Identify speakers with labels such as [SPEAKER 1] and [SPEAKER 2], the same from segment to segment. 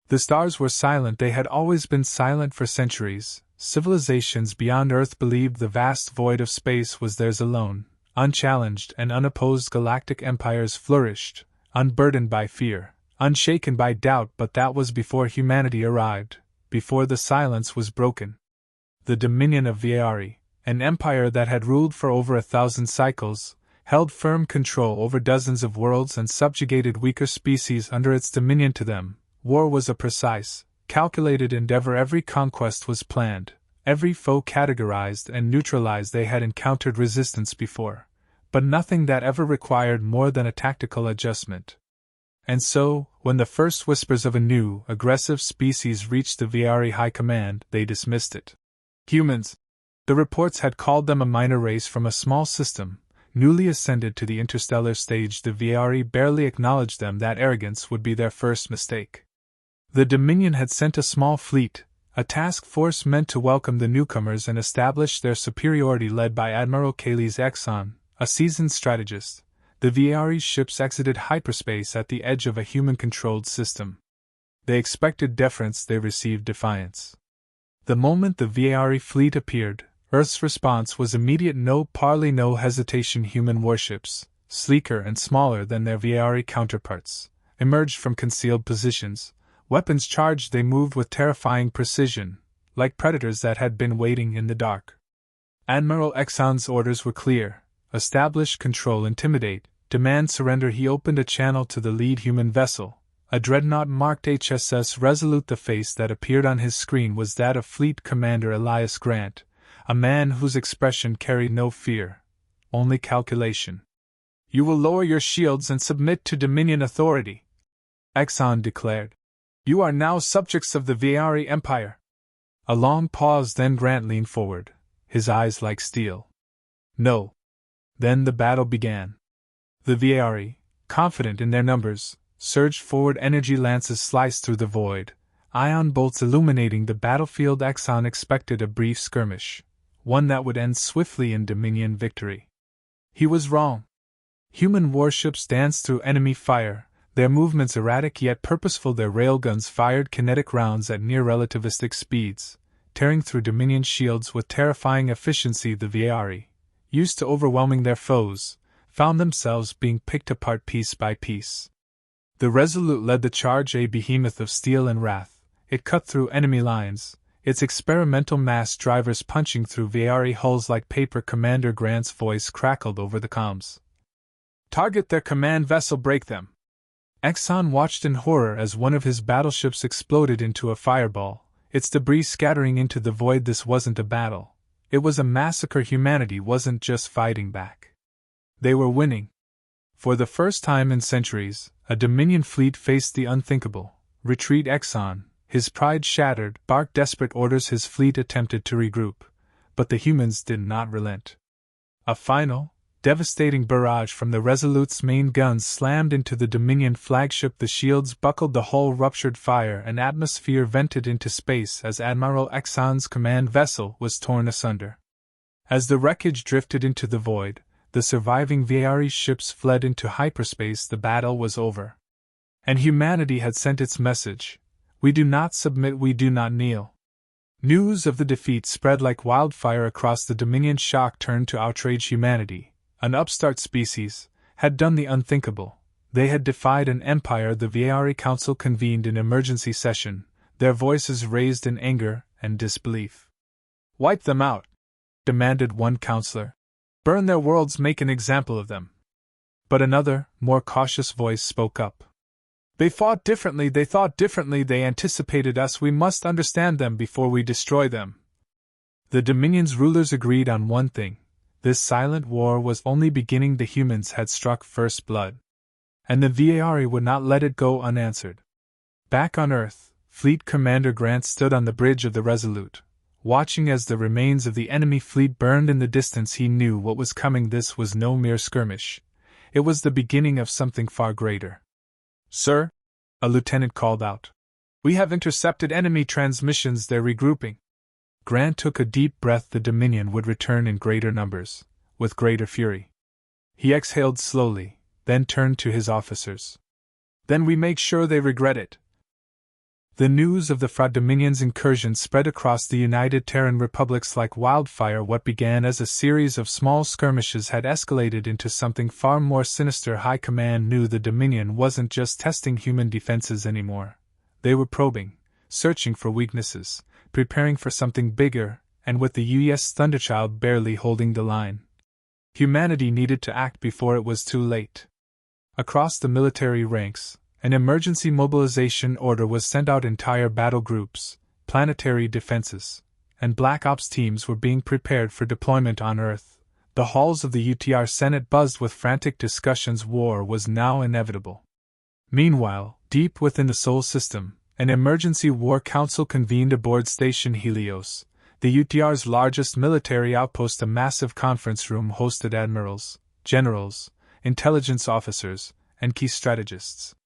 [SPEAKER 1] The stars were silent. They had always been silent for centuries. Civilizations beyond Earth believed the vast void of space was theirs alone. Unchallenged and unopposed galactic empires flourished, unburdened by fear, unshaken by doubt, but that was before humanity arrived, before the silence was broken. The dominion of Viari, an empire that had ruled for over 1,000 cycles, held firm control over dozens of worlds and subjugated weaker species under its dominion. To them, war was a precise, calculated endeavor. Every conquest was planned, every foe categorized and neutralized. They had encountered resistance before, but nothing that ever required more than a tactical adjustment. And so, when the first whispers of a new, aggressive species reached the Viari High Command, they dismissed it. Humans. The reports had called them a minor race from a small system, newly ascended to the interstellar stage. The Viari barely acknowledged them. That arrogance would be their first mistake. The Dominion had sent a small fleet, a task force meant to welcome the newcomers and establish their superiority, led by Admiral Kaylee's Exxon, a seasoned strategist. The Viari's ships exited hyperspace at the edge of a human-controlled system. They expected deference. They received defiance. The moment the Viari fleet appeared, Earth's response was immediate. No parley, no hesitation. Human warships, sleeker and smaller than their Viari counterparts, emerged from concealed positions. Weapons charged, they moved with terrifying precision, like predators that had been waiting in the dark. Admiral Exxon's orders were clear: establish control, intimidate, demand surrender. He opened a channel to the lead human vessel, a dreadnought marked HSS Resolute. The face that appeared on his screen was that of Fleet Commander Elias Grant, a man whose expression carried no fear, only calculation. You will lower your shields and submit to Dominion authority, Exxon declared. You are now subjects of the Viari Empire. A long pause, then Grant leaned forward, his eyes like steel. No. Then the battle began. The Viari, confident in their numbers, surged forward. Energy lances sliced through the void, ion bolts illuminating the battlefield. Exxon expected a brief skirmish, one that would end swiftly in Dominion victory. He was wrong. Human warships danced through enemy fire, their movements erratic yet purposeful. Their railguns fired kinetic rounds at near-relativistic speeds, tearing through Dominion shields with terrifying efficiency. The Viari, used to overwhelming their foes, found themselves being picked apart piece by piece. The Resolute led the charge, a behemoth of steel and wrath. It cut through enemy lines, its experimental mass drivers punching through Viari hulls like paper. Commander Grant's voice crackled over the comms. Target their command vessel, break them. Exxon watched in horror as one of his battleships exploded into a fireball, its debris scattering into the void. This wasn't a battle. It was a massacre. Humanity wasn't just fighting back. They were winning. For the first time in centuries, a Dominion fleet faced the unthinkable. Retreat. Exxon, his pride shattered, barked desperate orders. His fleet attempted to regroup, but the humans did not relent. A final, devastating barrage from the Resolute's main guns slammed into the Dominion flagship. The shields buckled, the hull ruptured, fire and atmosphere vented into space as Admiral Exxon's command vessel was torn asunder. As the wreckage drifted into the void, the surviving Viari ships fled into hyperspace. The battle was over. And humanity had sent its message: we do not submit, we do not kneel. News of the defeat spread like wildfire across the Dominion. Shock turned to outrage. Humanity, an upstart species, had done the unthinkable. They had defied an empire. The Viari Council convened in emergency session, their voices raised in anger and disbelief. Wipe them out, demanded one counselor. Burn their worlds, make an example of them. But another, more cautious voice spoke up. They fought differently, they thought differently, they anticipated us. We must understand them before we destroy them. The Dominion's rulers agreed on one thing: this silent war was only beginning. The humans had struck first blood, and the Viari would not let it go unanswered. Back on Earth, Fleet Commander Grant stood on the bridge of the Resolute, watching as the remains of the enemy fleet burned in the distance. He knew what was coming. This was no mere skirmish. It was the beginning of something far greater. Sir, a lieutenant called out. We have intercepted enemy transmissions. They're regrouping. Grant took a deep breath. The Dominion would return in greater numbers, with greater fury. He exhaled slowly, then turned to his officers. Then we make sure they regret it. The news of the Fra Dominion's incursion spread across the United Terran Republics like wildfire. What began as a series of small skirmishes had escalated into something far more sinister. High Command knew the Dominion wasn't just testing human defenses anymore. They were probing, searching for weaknesses, preparing for something bigger, and with the U.S. Thunderchild barely holding the line. Humanity needed to act before it was too late. Across the military ranks, an emergency mobilization order was sent out. Entire battle groups, planetary defenses, and Black Ops teams were being prepared for deployment on Earth. The halls of the UTR Senate buzzed with frantic discussions. War was now inevitable. Meanwhile, deep within the Sol system, an emergency war council convened aboard Station Helios, the UTR's largest military outpost. A massive conference room hosted admirals, generals, intelligence officers, and key strategists.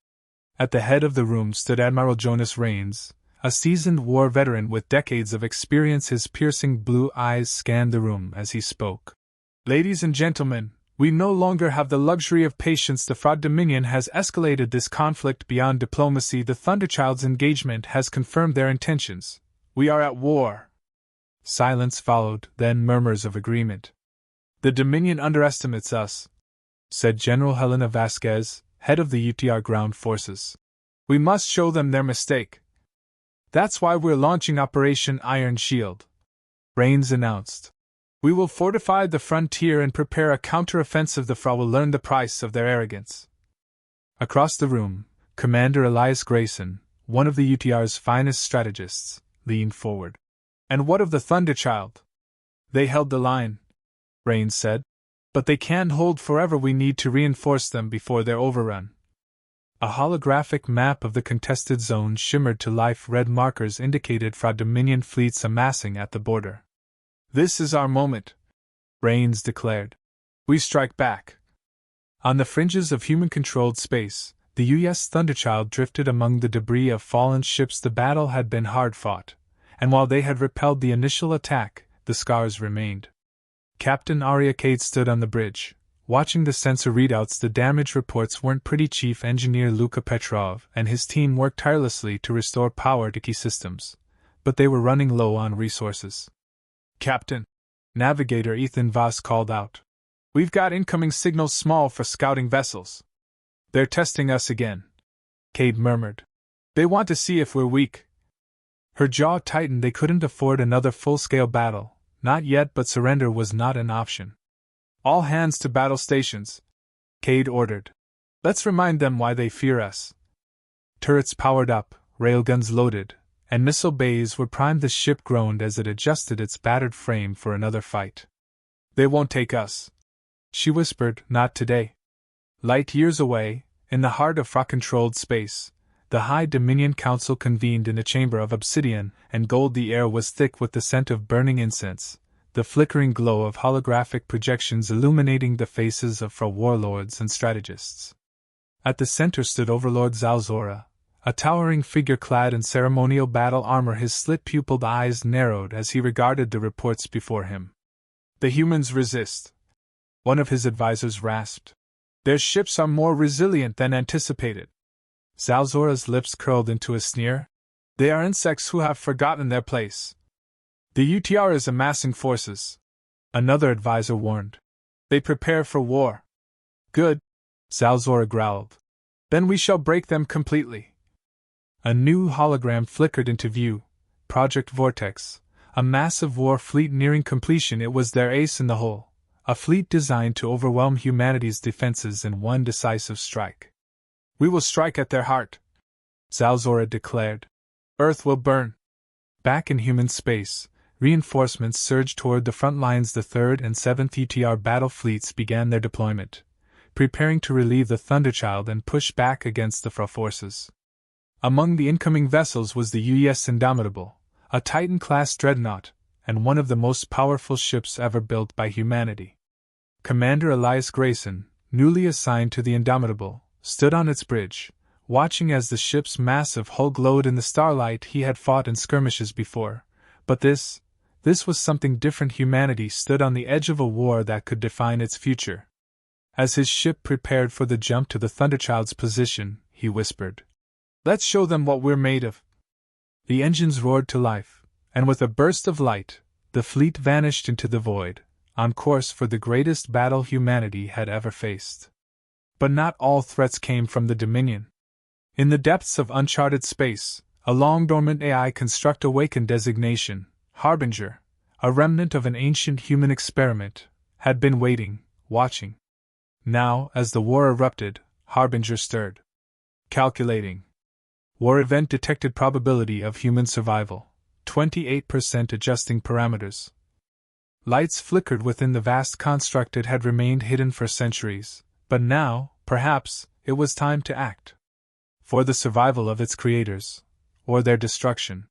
[SPEAKER 1] At the head of the room stood Admiral Jonas Rains, a seasoned war veteran with decades of experience. His piercing blue eyes scanned the room as he spoke. Ladies and gentlemen, we no longer have the luxury of patience. The Fra Dominion has escalated this conflict beyond diplomacy. The Thunderchild's engagement has confirmed their intentions. We are at war. Silence followed, then murmurs of agreement. The Dominion underestimates us, said General Helena Vasquez, head of the UTR ground forces. We must show them their mistake. That's why we're launching Operation Iron Shield, Rains announced. We will fortify the frontier and prepare a counteroffensive. The Fra will learn the price of their arrogance. Across the room, Commander Elias Grayson, one of the UTR's finest strategists, leaned forward. And what of the Thunderchild? They held the line, Rains said. But they can't hold forever. We need to reinforce them before they're overrun. A holographic map of the contested zone shimmered to life. Red markers indicated Fra Dominion fleets amassing at the border. This is our moment, Rains declared. We strike back. On the fringes of human-controlled space, the U.S. Thunderchild drifted among the debris of fallen ships. The battle had been hard-fought, and while they had repelled the initial attack, the scars remained. Captain Arya Cade stood on the bridge, watching the sensor readouts. The damage reports weren't pretty. Chief Engineer Luka Petrov and his team worked tirelessly to restore power to key systems, but they were running low on resources. Captain, Navigator Ethan Voss called out. We've got incoming signals small for scouting vessels. They're testing us again, Cade murmured. They want to see if we're weak. Her jaw tightened. They couldn't afford another full-scale battle. Not yet, but surrender was not an option. All hands to battle stations, Cade ordered. Let's remind them why they fear us. Turrets powered up, railguns loaded, and missile bays were primed. The ship groaned as it adjusted its battered frame for another fight. They won't take us, she whispered. Not today. Light years away, in the heart of Fra-controlled space, the High Dominion Council convened in a chamber of obsidian and gold. The air was thick with the scent of burning incense, the flickering glow of holographic projections illuminating the faces of Fra warlords and strategists. At the center stood Overlord Zalzora, a towering figure clad in ceremonial battle armor. His slit-pupiled eyes narrowed as he regarded the reports before him. The humans resist, one of his advisors rasped. Their ships are more resilient than anticipated. Zalzora's lips curled into a sneer. They are insects who have forgotten their place. The UTR is amassing forces, another advisor warned. They prepare for war. Good, Zalzora growled. Then we shall break them completely. A new hologram flickered into view, Project Vortex, a massive war fleet nearing completion. It was their ace in the hole, a fleet designed to overwhelm humanity's defenses in one decisive strike. We will strike at their heart, Zalzora declared. Earth will burn. Back in human space, reinforcements surged toward the front lines. The 3rd and 7th UTR battle fleets began their deployment, preparing to relieve the Thunderchild and push back against the Fra forces. Among the incoming vessels was the U.S. Indomitable, a Titan-class dreadnought, and one of the most powerful ships ever built by humanity. Commander Elias Grayson, newly assigned to the Indomitable, stood on its bridge, watching as the ship's massive hull glowed in the starlight. He had fought in skirmishes before, but this was something different. Humanity stood on the edge of a war that could define its future. As his ship prepared for the jump to the Thunderchild's position, he whispered, "Let's show them what we're made of." The engines roared to life, and with a burst of light, the fleet vanished into the void, on course for the greatest battle humanity had ever faced. But not all threats came from the Dominion. In the depths of uncharted space, a long-dormant AI construct awakened designation, Harbinger, a remnant of an ancient human experiment, had been waiting, watching. Now, as the war erupted, Harbinger stirred. Calculating. War event detected probability of human survival, 28% adjusting parameters. Lights flickered within the vast construct. It had remained hidden for centuries, but now, perhaps, it was time to act. For the survival of its creators, or their destruction.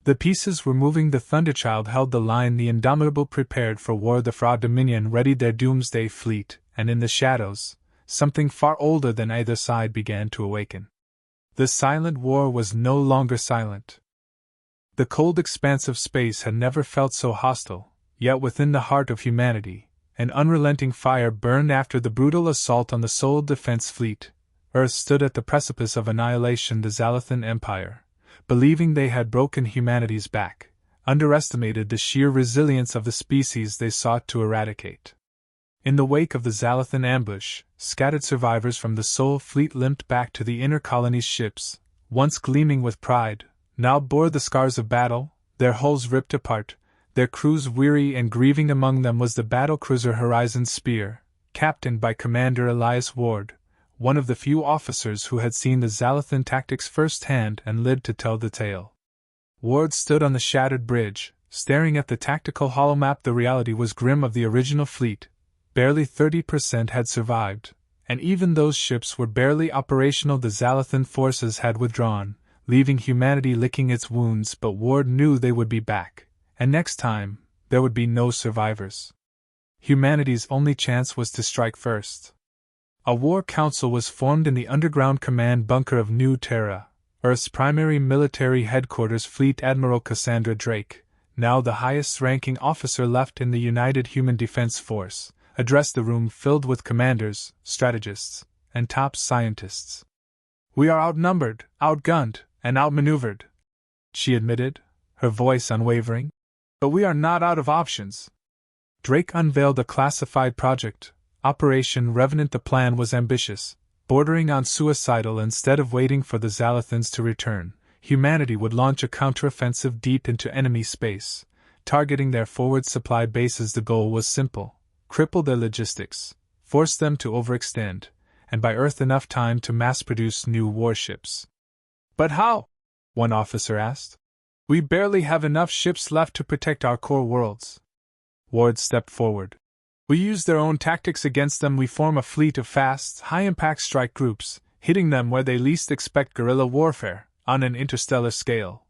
[SPEAKER 1] The pieces were moving. The Thunderchild held the line. The Indomitable prepared for war. The Fra Dominion readied their doomsday fleet, and in the shadows, something far older than either side began to awaken. The silent war was no longer silent. The cold expanse of space had never felt so hostile, yet within the heart of humanity, an unrelenting fire burned after the brutal assault on the Sol Defense Fleet. Earth stood at the precipice of annihilation. The Zalathan Empire, believing they had broken humanity's back, underestimated the sheer resilience of the species they sought to eradicate. In the wake of the Zalathan ambush, scattered survivors from the Sol fleet limped back to the inner colony's ships, once gleaming with pride, now bore the scars of battle, their hulls ripped apart, their crews weary and grieving. Among them was the battlecruiser Horizon Spear, captained by Commander Elias Ward, one of the few officers who had seen the Zalathan tactics firsthand and lived to tell the tale. Ward stood on the shattered bridge, staring at the tactical holomap. The reality was grim of the original fleet. Barely 30% had survived, and even those ships were barely operational. The Zalathan forces had withdrawn, leaving humanity licking its wounds, but Ward knew they would be back, and next time, there would be no survivors. Humanity's only chance was to strike first. A war council was formed in the underground command bunker of New Terra, Earth's primary military headquarters. Fleet Admiral Cassandra Drake, now the highest-ranking officer left in the United Human Defense Force, addressed the room filled with commanders, strategists, and top scientists. "We are outnumbered, outgunned, and outmaneuvered," she admitted, her voice unwavering. "But we are not out of options." Drake unveiled a classified project, Operation Revenant. The plan was ambitious, bordering on suicidal. Instead of waiting for the Zalathans to return, humanity would launch a counteroffensive deep into enemy space, targeting their forward supply bases. The goal was simple: cripple their logistics, force them to overextend, and buy Earth enough time to mass-produce new warships. "But how?" one officer asked. "We barely have enough ships left to protect our core worlds." Ward stepped forward. "We use their own tactics against them. We form a fleet of fast, high-impact strike groups, hitting them where they least expect. Guerrilla warfare, on an interstellar scale."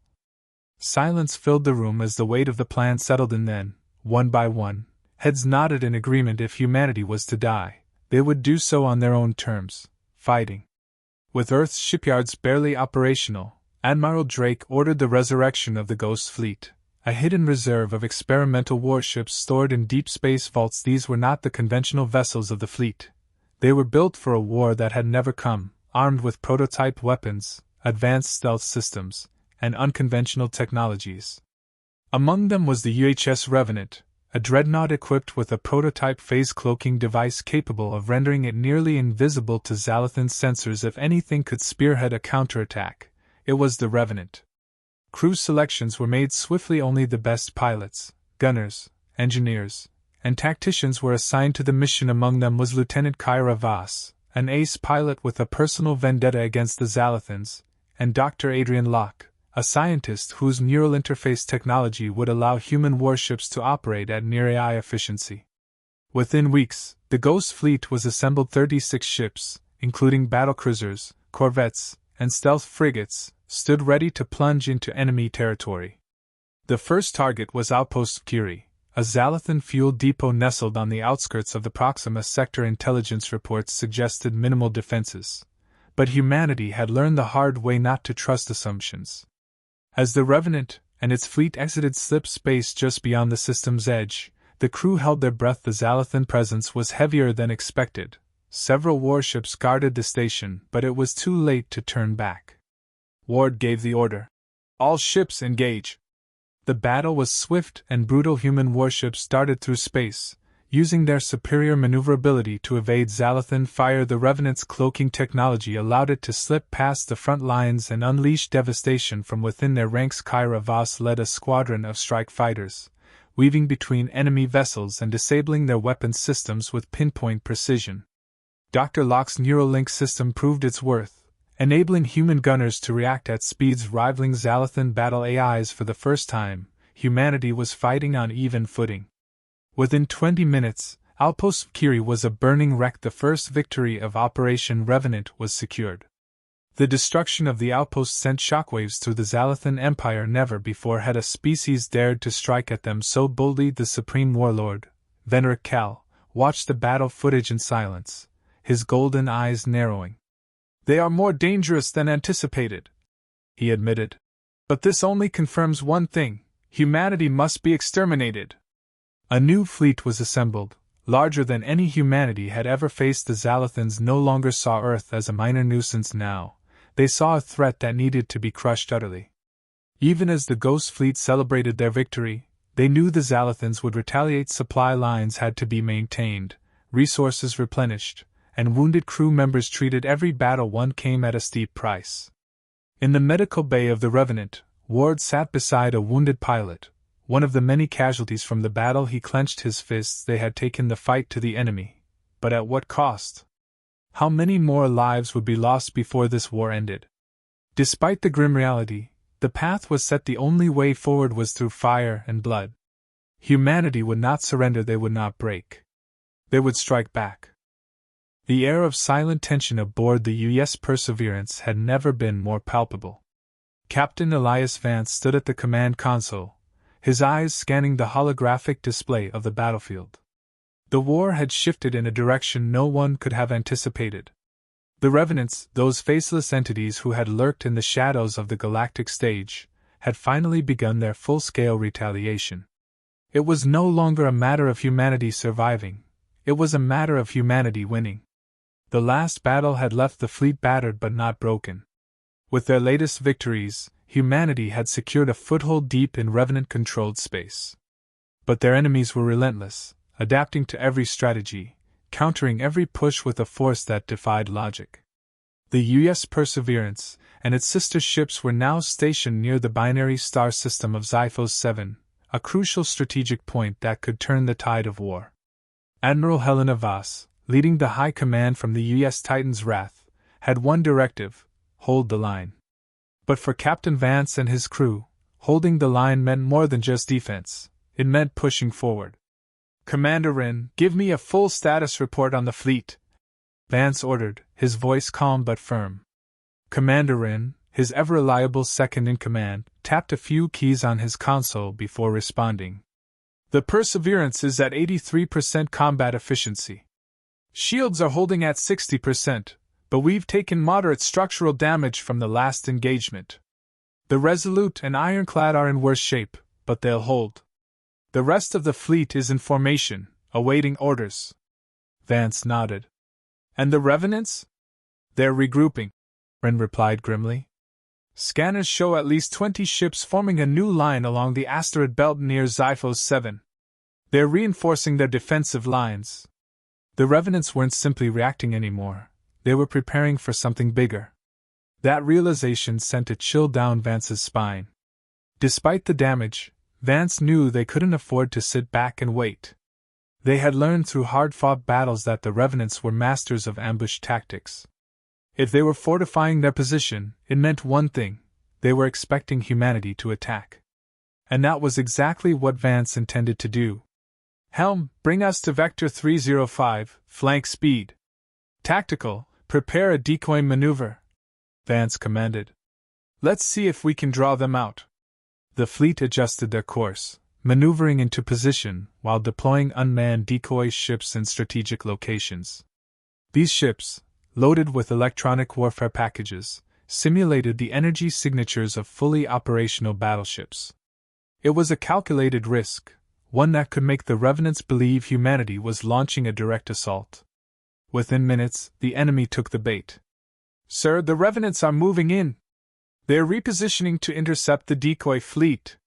[SPEAKER 1] Silence filled the room as the weight of the plan settled in. Then, one by one, heads nodded in agreement. If humanity was to die, they would do so on their own terms, fighting. With Earth's shipyards barely operational, Admiral Drake ordered the resurrection of the Ghost Fleet, a hidden reserve of experimental warships stored in deep space vaults. These were not the conventional vessels of the fleet. They were built for a war that had never come, armed with prototype weapons, advanced stealth systems, and unconventional technologies. Among them was the UHS Revenant, a dreadnought equipped with a prototype phase-cloaking device capable of rendering it nearly invisible to Zalathan sensors. If anything could spearhead a counterattack, it was the Revenant. Crew selections were made swiftly. Only the best pilots, gunners, engineers, and tacticians were assigned to the mission. Among them was Lieutenant Kyra Voss, an ace pilot with a personal vendetta against the Zalathans, and Dr. Adrian Locke, a scientist whose neural interface technology would allow human warships to operate at near AI efficiency. Within weeks, the Ghost Fleet was assembled. 36 ships, including battlecruisers, corvettes, and stealth frigates, stood ready to plunge into enemy territory. The first target was Outpost Curie, a Zalathan fuel depot nestled on the outskirts of the Proxima sector. Intelligence reports suggested minimal defenses, but humanity had learned the hard way not to trust assumptions. As the Revenant and its fleet exited slip space just beyond the system's edge, the crew held their breath. The Zalathan presence was heavier than expected. Several warships guarded the station, but it was too late to turn back. Ward gave the order. All ships engage. The battle was swift, and brutal human warships darted through space, using their superior maneuverability to evade Zalathan fire. The Revenant's cloaking technology allowed it to slip past the front lines and unleash devastation from within their ranks. Kyra Voss led a squadron of strike fighters, weaving between enemy vessels and disabling their weapons systems with pinpoint precision. Dr. Locke's Neuralink system proved its worth, enabling human gunners to react at speeds rivaling Zalathan battle AIs. For the first time, humanity was fighting on even footing. Within 20 minutes, Outpost Kiri was a burning wreck. The first victory of Operation Revenant was secured. The destruction of the outpost sent shockwaves through the Zalathan Empire. Never before had a species dared to strike at them so boldly. The Supreme Warlord, Venric Cal, watched the battle footage in silence, his golden eyes narrowing. "They are more dangerous than anticipated," he admitted. "But this only confirms one thing: humanity must be exterminated." A new fleet was assembled, larger than any humanity had ever faced. The Zalathans no longer saw Earth as a minor nuisance now. They saw a threat that needed to be crushed utterly. Even as the Ghost Fleet celebrated their victory, they knew the Zalathans would retaliate. Supply lines had to be maintained, resources replenished, and wounded crew members treated. Every battle won came at a steep price. In the medical bay of the Revenant, Ward sat beside a wounded pilot, one of the many casualties from the battle. He clenched his fists. They had taken the fight to the enemy, but at what cost? How many more lives would be lost before this war ended? Despite the grim reality, the path was set. The only way forward was through fire and blood. Humanity would not surrender. They would not break. They would strike back. The air of silent tension aboard the U.S. Perseverance had never been more palpable. Captain Elias Vance stood at the command console, his eyes scanning the holographic display of the battlefield. The war had shifted in a direction no one could have anticipated. The Revenants, those faceless entities who had lurked in the shadows of the galactic stage, had finally begun their full-scale retaliation. It was no longer a matter of humanity surviving, it was a matter of humanity winning. The last battle had left the fleet battered but not broken. With their latest victories, humanity had secured a foothold deep in Revenant-controlled space. But their enemies were relentless, adapting to every strategy, countering every push with a force that defied logic. The U.S. Perseverance and its sister ships were now stationed near the binary star system of Xiphos 7, a crucial strategic point that could turn the tide of war. Admiral Helena Voss, leading the high command from the U.S. Titan's Wrath, had one directive: hold the line. But for Captain Vance and his crew, holding the line meant more than just defense, it meant pushing forward. "Commander Wren, give me a full status report on the fleet," Vance ordered, his voice calm but firm. Commander Wren, his ever-reliable second-in-command, tapped a few keys on his console before responding. "The Perseverance is at 83% combat efficiency. Shields are holding at 60%, but we've taken moderate structural damage from the last engagement. The Resolute and Ironclad are in worse shape, but they'll hold. The rest of the fleet is in formation, awaiting orders." Vance nodded. "And the Revenants?" "They're regrouping," Wren replied grimly. "Scanners show at least 20 ships forming a new line along the asteroid belt near Xiphos 7. They're reinforcing their defensive lines." The Revenants weren't simply reacting anymore, they were preparing for something bigger. That realization sent a chill down Vance's spine. Despite the damage, Vance knew they couldn't afford to sit back and wait. They had learned through hard-fought battles that the Revenants were masters of ambush tactics. If they were fortifying their position, it meant one thing: they were expecting humanity to attack. And that was exactly what Vance intended to do. "Helm, bring us to Vector 305, flank speed. Tactical, prepare a decoy maneuver," Vance commanded. "Let's see if we can draw them out." The fleet adjusted their course, maneuvering into position while deploying unmanned decoy ships in strategic locations. These ships, loaded with electronic warfare packages, simulated the energy signatures of fully operational battleships. It was a calculated risk, one that could make the Revenants believe humanity was launching a direct assault. Within minutes, the enemy took the bait. "Sir, the Revenants are moving in," They're repositioning to intercept the decoy fleet,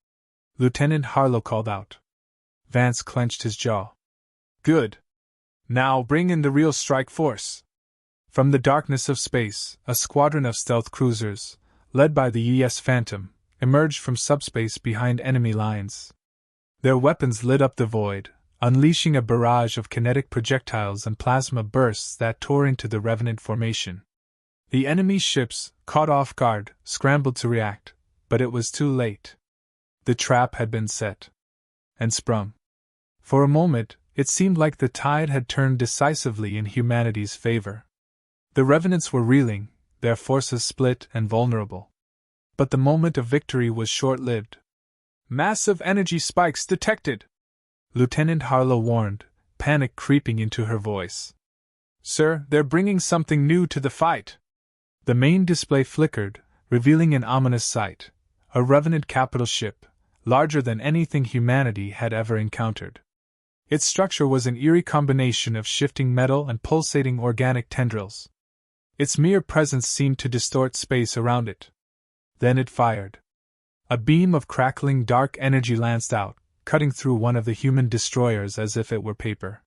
[SPEAKER 1] Lieutenant Harlow called out. Vance clenched his jaw. Good. Now bring in the real strike force. From the darkness of space, a squadron of stealth cruisers, led by the U.S. Phantom, emerged from subspace behind enemy lines. Their weapons lit up the void, unleashing a barrage of kinetic projectiles and plasma bursts that tore into the Revenant formation. The enemy ships, caught off guard, scrambled to react, but it was too late. The trap had been set. And sprung. For a moment, it seemed like the tide had turned decisively in humanity's favor. The Revenants were reeling, their forces split and vulnerable. But the moment of victory was short-lived. Massive energy spikes detected, Lieutenant Harlow warned, panic creeping into her voice. Sir, they're bringing something new to the fight. The main display flickered, revealing an ominous sight, a Revenant capital ship, larger than anything humanity had ever encountered. Its structure was an eerie combination of shifting metal and pulsating organic tendrils. Its mere presence seemed to distort space around it. Then it fired. A beam of crackling dark energy lanced out, cutting through one of the human destroyers as if it were paper.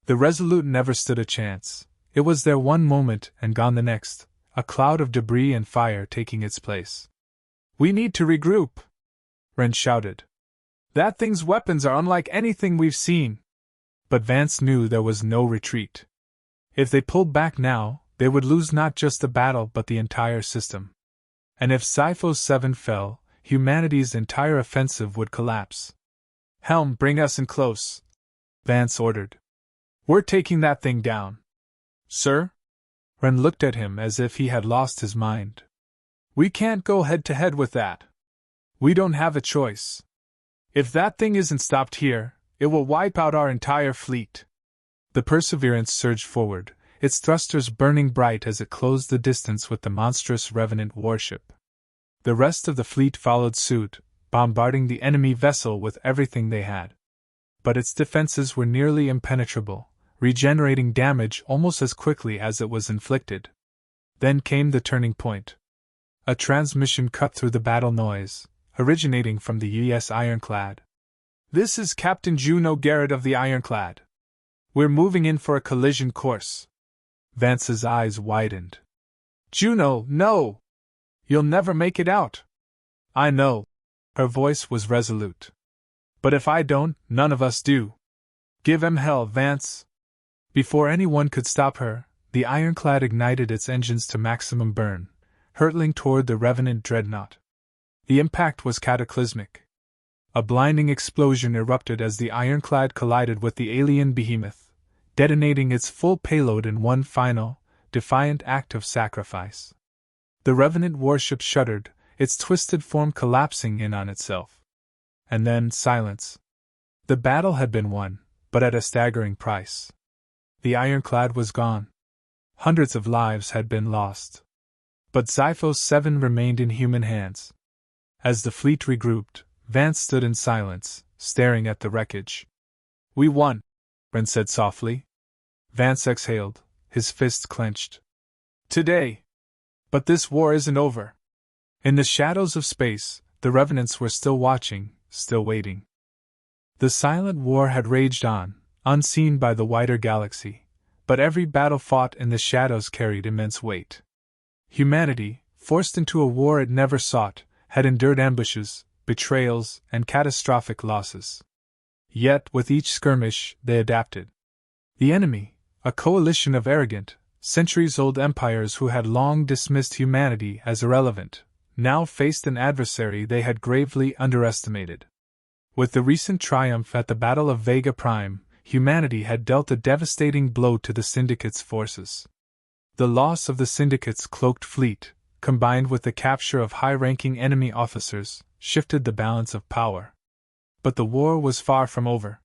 [SPEAKER 1] The Resolute never stood a chance. It was there one moment and gone the next, a cloud of debris and fire taking its place. We need to regroup, Wren shouted. That thing's weapons are unlike anything we've seen. But Vance knew there was no retreat. If they pulled back now, they would lose not just the battle but the entire system. And if Sci-Fi 7 fell, humanity's entire offensive would collapse. Helm, bring us in close, Vance ordered. We're taking that thing down. Sir? Wren looked at him as if he had lost his mind. We can't go head-to-head with that. We don't have a choice. If that thing isn't stopped here, it will wipe out our entire fleet. The Perseverance surged forward, its thrusters burning bright as it closed the distance with the monstrous Revenant warship. The rest of the fleet followed suit, bombarding the enemy vessel with everything they had. But its defenses were nearly impenetrable, regenerating damage almost as quickly as it was inflicted. Then came the turning point. A transmission cut through the battle noise, originating from the U.S. Ironclad. This is Captain Juno Garrett of the Ironclad. We're moving in for a collision course. Vance's eyes widened. Juno, no! You'll never make it out. I know. Her voice was resolute. But if I don't, none of us do. Give 'em hell, Vance. Before anyone could stop her, the Ironclad ignited its engines to maximum burn, hurtling toward the Revenant dreadnought. The impact was cataclysmic. A blinding explosion erupted as the Ironclad collided with the alien behemoth, detonating its full payload in one final, defiant act of sacrifice. The Revenant warship shuddered, its twisted form collapsing in on itself. And then silence. The battle had been won, but at a staggering price. The Ironclad was gone. Hundreds of lives had been lost. But Sci-Fi 7 remained in human hands. As the fleet regrouped, Vance stood in silence, staring at the wreckage. We won, Wren said softly. Vance exhaled, his fists clenched. Today. But this war isn't over. In the shadows of space, the Revenants were still watching, still waiting. The silent war had raged on, unseen by the wider galaxy, but every battle fought in the shadows carried immense weight. Humanity, forced into a war it never sought, had endured ambushes, betrayals, and catastrophic losses. Yet, with each skirmish, they adapted. The enemy, a coalition of arrogant, centuries-old empires who had long dismissed humanity as irrelevant, now faced an adversary they had gravely underestimated. With the recent triumph at the Battle of Vega Prime, humanity had dealt a devastating blow to the Syndicate's forces. The loss of the Syndicate's cloaked fleet, combined with the capture of high-ranking enemy officers, shifted the balance of power. But the war was far from over.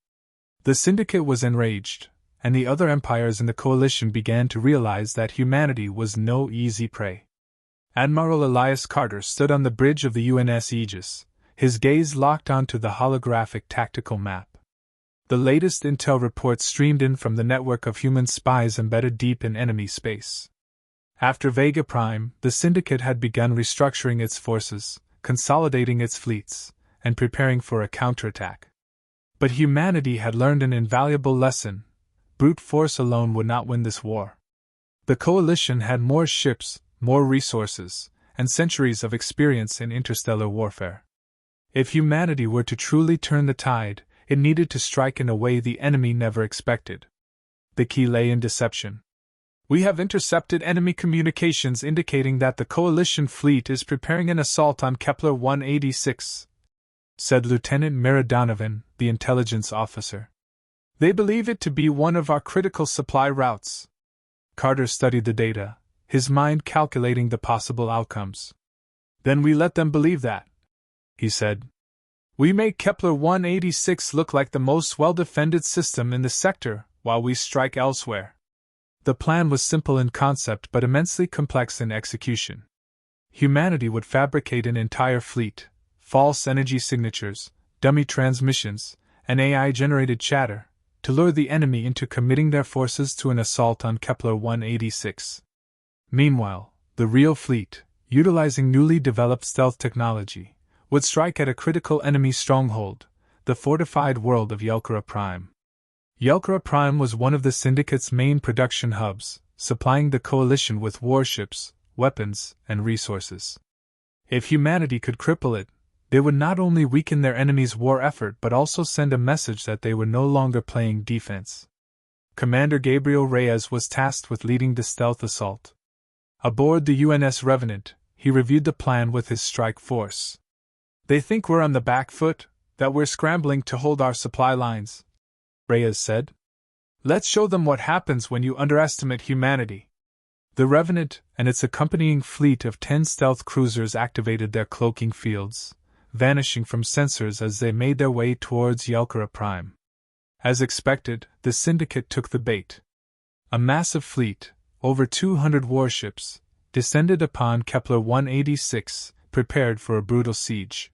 [SPEAKER 1] The Syndicate was enraged, and the other empires in the coalition began to realize that humanity was no easy prey. Admiral Elias Carter stood on the bridge of the UNS Aegis, his gaze locked onto the holographic tactical map. The latest intel reports streamed in from the network of human spies embedded deep in enemy space. After Vega Prime, the Syndicate had begun restructuring its forces, consolidating its fleets, and preparing for a counterattack. But humanity had learned an invaluable lesson: brute force alone would not win this war. The Coalition had more ships, more resources, and centuries of experience in interstellar warfare. If humanity were to truly turn the tide, it needed to strike in a way the enemy never expected. The key lay in deception. "We have intercepted enemy communications indicating that the Coalition fleet is preparing an assault on Kepler 186, said Lieutenant Mira Donovan, the intelligence officer. "They believe it to be one of our critical supply routes." Carter studied the data, his mind calculating the possible outcomes. "Then we let them believe that," he said. "We make Kepler 186 look like the most well-defended system in the sector while we strike elsewhere." The plan was simple in concept but immensely complex in execution. Humanity would fabricate an entire fleet, false energy signatures, dummy transmissions, and AI-generated chatter, to lure the enemy into committing their forces to an assault on Kepler 186. Meanwhile, the real fleet, utilizing newly developed stealth technology, would strike at a critical enemy stronghold, the fortified world of Yelkara Prime. Yelkara Prime was one of the Syndicate's main production hubs, supplying the Coalition with warships, weapons, and resources. If humanity could cripple it, they would not only weaken their enemy's war effort but also send a message that they were no longer playing defense. Commander Gabriel Reyes was tasked with leading the stealth assault. Aboard the UNS Revenant, he reviewed the plan with his strike force. "They think we're on the back foot, that we're scrambling to hold our supply lines," Reyes said. "Let's show them what happens when you underestimate humanity." The Revenant and its accompanying fleet of 10 stealth cruisers activated their cloaking fields, vanishing from sensors as they made their way towards Yelkara Prime. As expected, the Syndicate took the bait. A massive fleet, over 200 warships, descended upon Kepler 186, prepared for a brutal siege.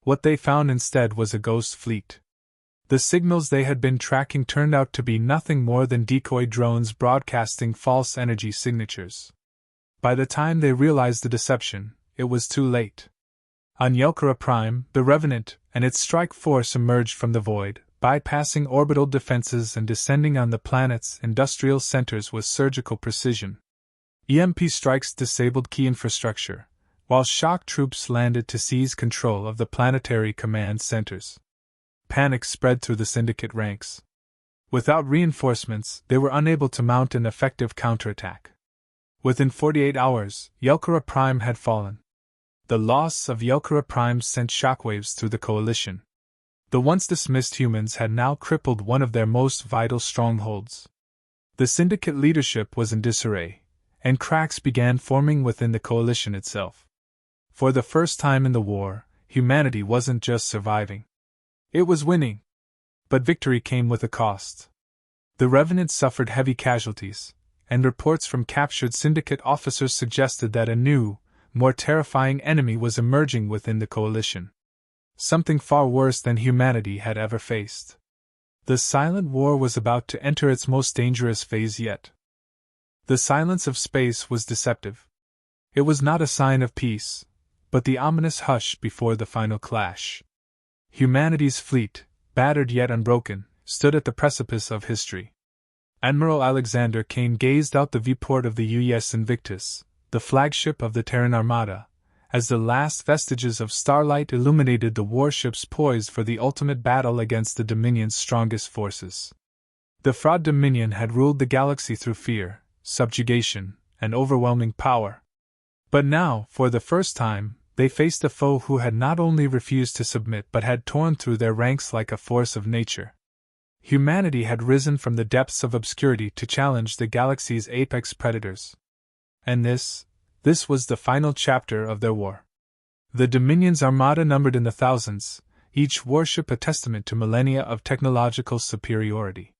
[SPEAKER 1] What they found instead was a ghost fleet. The signals they had been tracking turned out to be nothing more than decoy drones broadcasting false energy signatures. By the time they realized the deception, it was too late. On Yelkara Prime, the Revenant and its strike force emerged from the void, bypassing orbital defenses and descending on the planet's industrial centers with surgical precision. EMP strikes disabled key infrastructure, while shock troops landed to seize control of the planetary command centers. Panic spread through the Syndicate ranks. Without reinforcements, they were unable to mount an effective counterattack. Within 48 hours, Yelkara Prime had fallen. The loss of Yelkara Prime sent shockwaves through the Coalition. The once dismissed humans had now crippled one of their most vital strongholds. The Syndicate leadership was in disarray, and cracks began forming within the Coalition itself. For the first time in the war, humanity wasn't just surviving. It was winning. But victory came with a cost. The Revenant suffered heavy casualties, and reports from captured Syndicate officers suggested that a new, more terrifying enemy was emerging within the Coalition. Something far worse than humanity had ever faced. The silent war was about to enter its most dangerous phase yet. The silence of space was deceptive. It was not a sign of peace, but the ominous hush before the final clash. Humanity's fleet, battered yet unbroken, stood at the precipice of history. Admiral Alexander Kane gazed out the viewport of the UES Invictus, the flagship of the Terran Armada, as the last vestiges of starlight illuminated the warships poised for the ultimate battle against the Dominion's strongest forces. The Fraud Dominion had ruled the galaxy through fear, subjugation, and overwhelming power. But now, for the first time, they faced a foe who had not only refused to submit but had torn through their ranks like a force of nature. Humanity had risen from the depths of obscurity to challenge the galaxy's apex predators. And this was the final chapter of their war. The Dominion's armada numbered in the thousands, each warship a testament to millennia of technological superiority.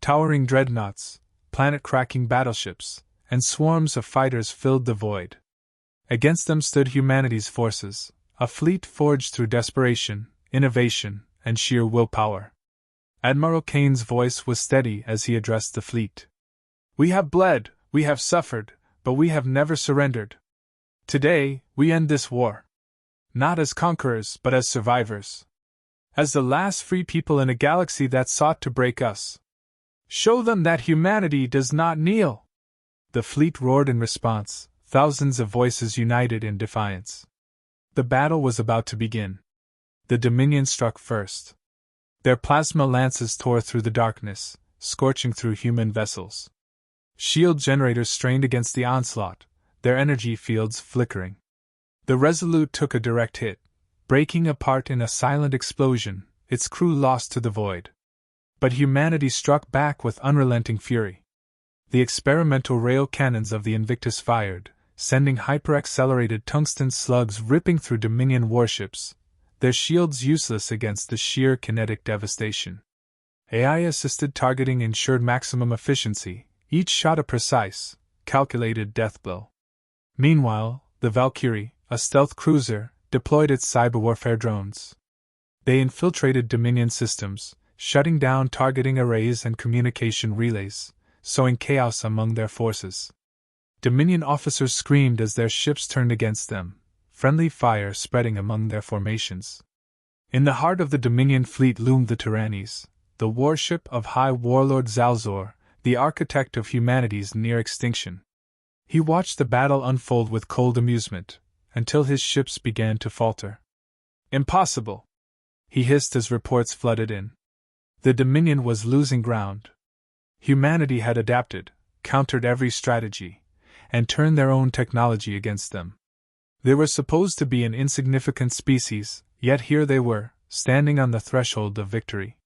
[SPEAKER 1] Towering dreadnoughts, planet-cracking battleships, and swarms of fighters filled the void. Against them stood humanity's forces, a fleet forged through desperation, innovation, and sheer willpower. Admiral Kane's voice was steady as he addressed the fleet. "We have bled, we have suffered, but we have never surrendered. Today, we end this war. Not as conquerors, but as survivors. As the last free people in a galaxy that sought to break us. Show them that humanity does not kneel! The fleet roared in response, thousands of voices united in defiance. The battle was about to begin. The Dominion struck first. Their plasma lances tore through the darkness, scorching through human vessels. Shield generators strained against the onslaught, their energy fields flickering. The Resolute took a direct hit, breaking apart in a silent explosion, its crew lost to the void. But humanity struck back with unrelenting fury. The experimental rail cannons of the Invictus fired, sending hyper-accelerated tungsten slugs ripping through Dominion warships, their shields useless against the sheer kinetic devastation. AI-assisted targeting ensured maximum efficiency, each shot a precise, calculated death blow. Meanwhile, the Valkyrie, a stealth cruiser, deployed its cyber warfare drones. They infiltrated Dominion systems, shutting down targeting arrays and communication relays, sowing chaos among their forces. Dominion officers screamed as their ships turned against them, friendly fire spreading among their formations. In the heart of the Dominion fleet loomed the Tyrannies, the warship of High Warlord Zalzor, the architect of humanity's near extinction. He watched the battle unfold with cold amusement, until his ships began to falter. Impossible! He hissed as reports flooded in. The Dominion was losing ground. Humanity had adapted, countered every strategy, and turned their own technology against them. They were supposed to be an insignificant species, yet here they were, standing on the threshold of victory.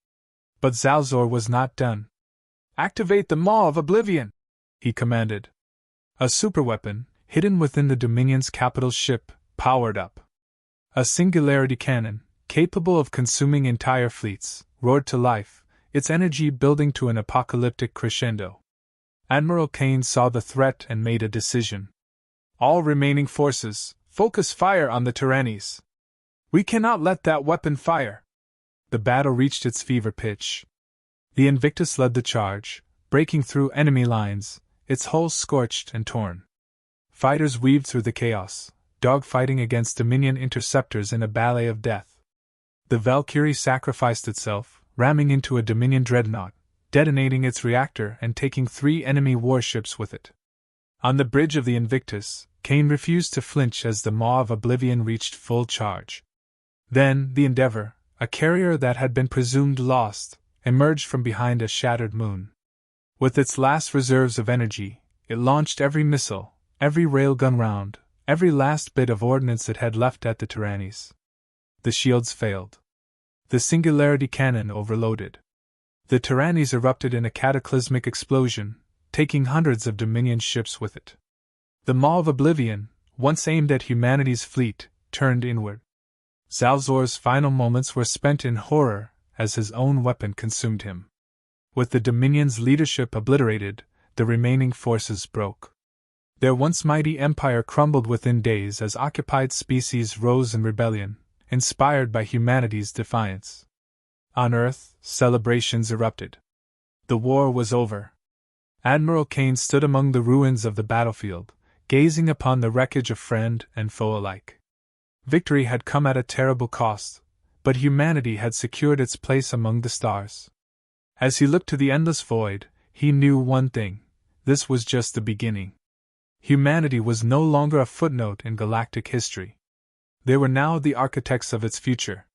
[SPEAKER 1] But Zalzor was not done. "Activate the Maw of Oblivion!" he commanded. A superweapon, hidden within the Dominion's capital ship, powered up. A singularity cannon, capable of consuming entire fleets, roared to life, its energy building to an apocalyptic crescendo. Admiral Kane saw the threat and made a decision. "All remaining forces, focus fire on the Tyrannies. We cannot let that weapon fire." The battle reached its fever pitch. The Invictus led the charge, breaking through enemy lines, its hull scorched and torn. Fighters weaved through the chaos, dogfighting against Dominion interceptors in a ballet of death. The Valkyrie sacrificed itself, ramming into a Dominion dreadnought, detonating its reactor and taking 3 enemy warships with it. On the bridge of the Invictus, Kane refused to flinch as the Maw of Oblivion reached full charge. Then, the Endeavor, a carrier that had been presumed lost, emerged from behind a shattered moon. With its last reserves of energy, it launched every missile, every railgun round, every last bit of ordnance it had left at the Tyrannies. The shields failed. The singularity cannon overloaded. The Tyrannies erupted in a cataclysmic explosion, taking hundreds of Dominion ships with it. The Maw of Oblivion, once aimed at humanity's fleet, turned inward. Zalzor's final moments were spent in horror as his own weapon consumed him. With the Dominion's leadership obliterated, the remaining forces broke. Their once mighty empire crumbled within days as occupied species rose in rebellion, inspired by humanity's defiance. On Earth, celebrations erupted. The war was over. Admiral Kane stood among the ruins of the battlefield, gazing upon the wreckage of friend and foe alike. Victory had come at a terrible cost, but humanity had secured its place among the stars. As he looked to the endless void, he knew one thing: this was just the beginning. Humanity was no longer a footnote in galactic history. They were now the architects of its future.